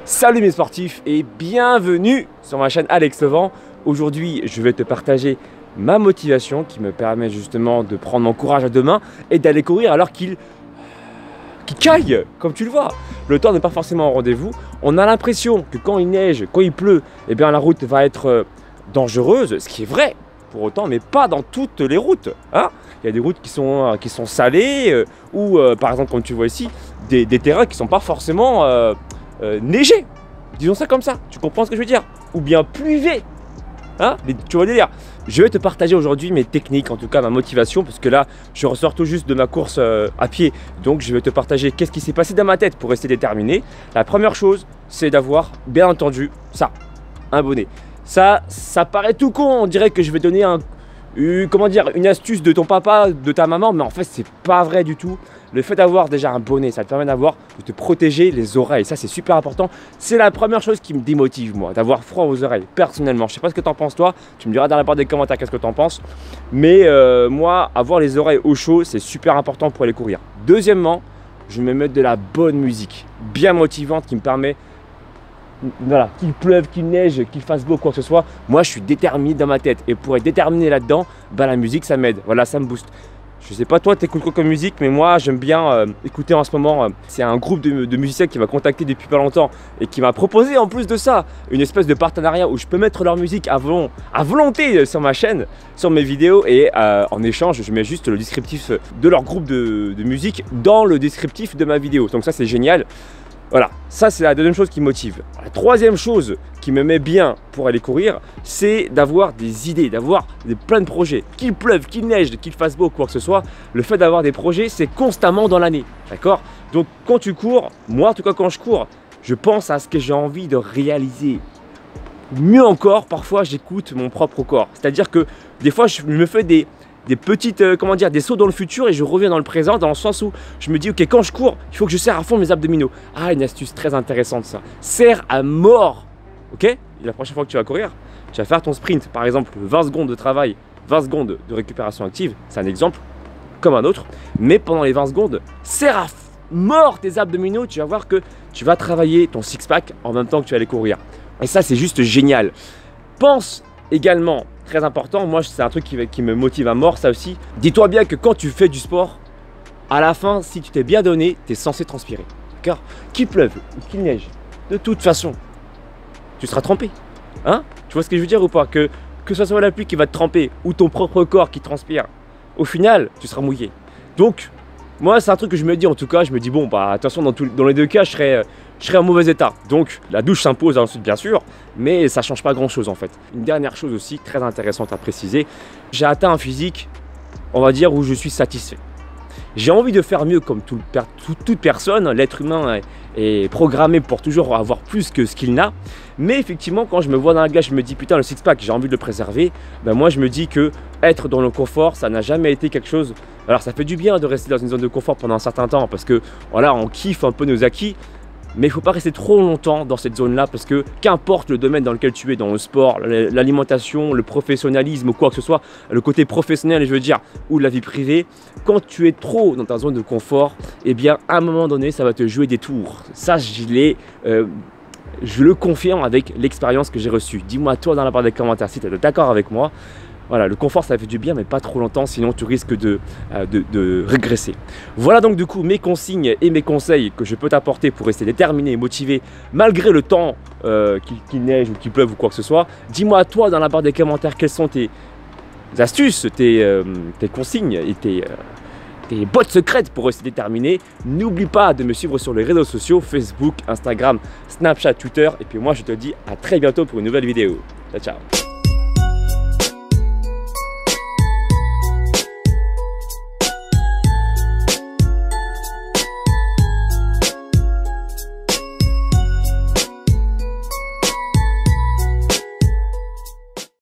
Salut mes sportifs et bienvenue sur ma chaîne Alex Levent. Aujourd'hui, je vais te partager ma motivation qui me permet justement de prendre mon courage à deux mains et d'aller courir alors qu'il caille, comme tu le vois. Le temps n'est pas forcément au rendez-vous. On a l'impression que quand il neige, quand il pleut, eh bien la route va être dangereuse, ce qui est vrai pour autant, mais pas dans toutes les routes. Hein, il y a des routes qui sont salées ou par exemple, comme tu vois ici, des terrains qui ne sont pas forcément neigés. Disons ça comme ça, tu comprends ce que je veux dire? Ou bien pluvés. Hein, tu vois le délire. Je vais te partager aujourd'hui mes techniques, en tout cas ma motivation, parce que là, je ressors tout juste de ma course à pied. Donc, je vais te partager qu'est-ce qui s'est passé dans ma tête pour rester déterminé. La première chose, c'est d'avoir, bien entendu, ça, un bonnet. Ça paraît tout con, on dirait que je vais donner une astuce de ton papa, de ta maman, mais en fait, c'est pas vrai du tout. Le fait d'avoir déjà un bonnet, ça te permet de te protéger les oreilles. Ça, c'est super important. C'est la première chose qui me démotive, moi, d'avoir froid aux oreilles, personnellement. Je sais pas ce que tu en penses, toi. Tu me diras dans la barre des commentaires qu'est-ce que tu en penses. Mais moi, avoir les oreilles au chaud, c'est super important pour aller courir. Deuxièmement, je vais me mettre de la bonne musique, bien motivante, qui me permet, voilà, qu'il pleuve, qu'il neige, qu'il fasse beau, quoi que ce soit. Moi, je suis déterminé dans ma tête. Et pour être déterminé là-dedans, bah, la musique, ça m'aide. Voilà, ça me booste. Je sais pas toi, t'écoutes quoi comme musique, mais moi j'aime bien écouter en ce moment. C'est un groupe de musiciens qui m'a contacté depuis pas longtemps et qui m'a proposé en plus de ça une espèce de partenariat où je peux mettre leur musique à volonté sur ma chaîne, sur mes vidéos, et en échange je mets juste le descriptif de leur groupe de musique dans le descriptif de ma vidéo. Donc ça c'est génial. Voilà, ça c'est la deuxième chose qui me motive. La troisième chose qui me met bien pour aller courir, c'est d'avoir des idées, d'avoir plein de projets. Qu'il pleuve, qu'il neige, qu'il fasse beau, quoi que ce soit, le fait d'avoir des projets, c'est constamment dans l'année, d'accord? Donc quand tu cours, moi en tout cas quand je cours, je pense à ce que j'ai envie de réaliser. Mieux encore, parfois j'écoute mon propre corps. C'est-à-dire que des fois je me fais des petites, des sauts dans le futur et je reviens dans le présent, dans le sens où je me dis, ok, quand je cours, il faut que je serre à fond mes abdominaux. Ah, une astuce très intéressante ça. Serre à mort, ok? Et la prochaine fois que tu vas courir, tu vas faire ton sprint, par exemple 20 secondes de travail, 20 secondes de récupération active, c'est un exemple comme un autre, mais pendant les 20 secondes, serre à mort tes abdominaux, tu vas voir que tu vas travailler ton six-pack en même temps que tu vas aller courir. Et ça, c'est juste génial. Pense également, très important, moi c'est un truc qui me motive à mort, ça aussi. Dis-toi bien que quand tu fais du sport, à la fin, si tu t'es bien donné, tu es censé transpirer. D'accord? Qu'il pleuve ou qu'il neige, de toute façon, tu seras trempé. Hein? Tu vois ce que je veux dire ou pas? Que ce soit la pluie qui va te tremper ou ton propre corps qui transpire, au final, tu seras mouillé. Donc, moi c'est un truc que je me dis, en tout cas, je me dis bon, bah attention, dans les deux cas, je serai en mauvais état. Donc la douche s'impose ensuite bien sûr, mais ça change pas grand chose en fait. Une dernière chose aussi très intéressante à préciser, j'ai atteint un physique, on va dire, où je suis satisfait. J'ai envie de faire mieux comme toute personne, l'être humain est programmé pour toujours avoir plus que ce qu'il n'a. Mais effectivement, quand je me vois dans la glace, je me dis putain, le six-pack, j'ai envie de le préserver. Ben moi je me dis que être dans le confort, ça n'a jamais été quelque chose. Alors ça fait du bien de rester dans une zone de confort pendant un certain temps parce que voilà, on kiffe un peu nos acquis. Mais il ne faut pas rester trop longtemps dans cette zone-là parce que qu'importe le domaine dans lequel tu es, dans le sport, l'alimentation, le professionnalisme ou quoi que ce soit, le côté professionnel, je veux dire, ou la vie privée, quand tu es trop dans ta zone de confort, eh bien, à un moment donné, ça va te jouer des tours. Ça, je le confirme avec l'expérience que j'ai reçue. Dis-moi toi dans la barre des commentaires si tu es d'accord avec moi. Voilà, le confort ça fait du bien mais pas trop longtemps, sinon tu risques de régresser. Voilà donc du coup mes consignes et mes conseils que je peux t'apporter pour rester déterminé et motivé malgré le temps qu'il neige ou qu'il pleuve ou quoi que ce soit. Dis-moi toi dans la barre des commentaires quelles sont tes astuces, tes consignes et tes bottes secrètes pour rester déterminé. N'oublie pas de me suivre sur les réseaux sociaux, Facebook, Instagram, Snapchat, Twitter. Et puis moi je te dis à très bientôt pour une nouvelle vidéo. Ciao, ciao.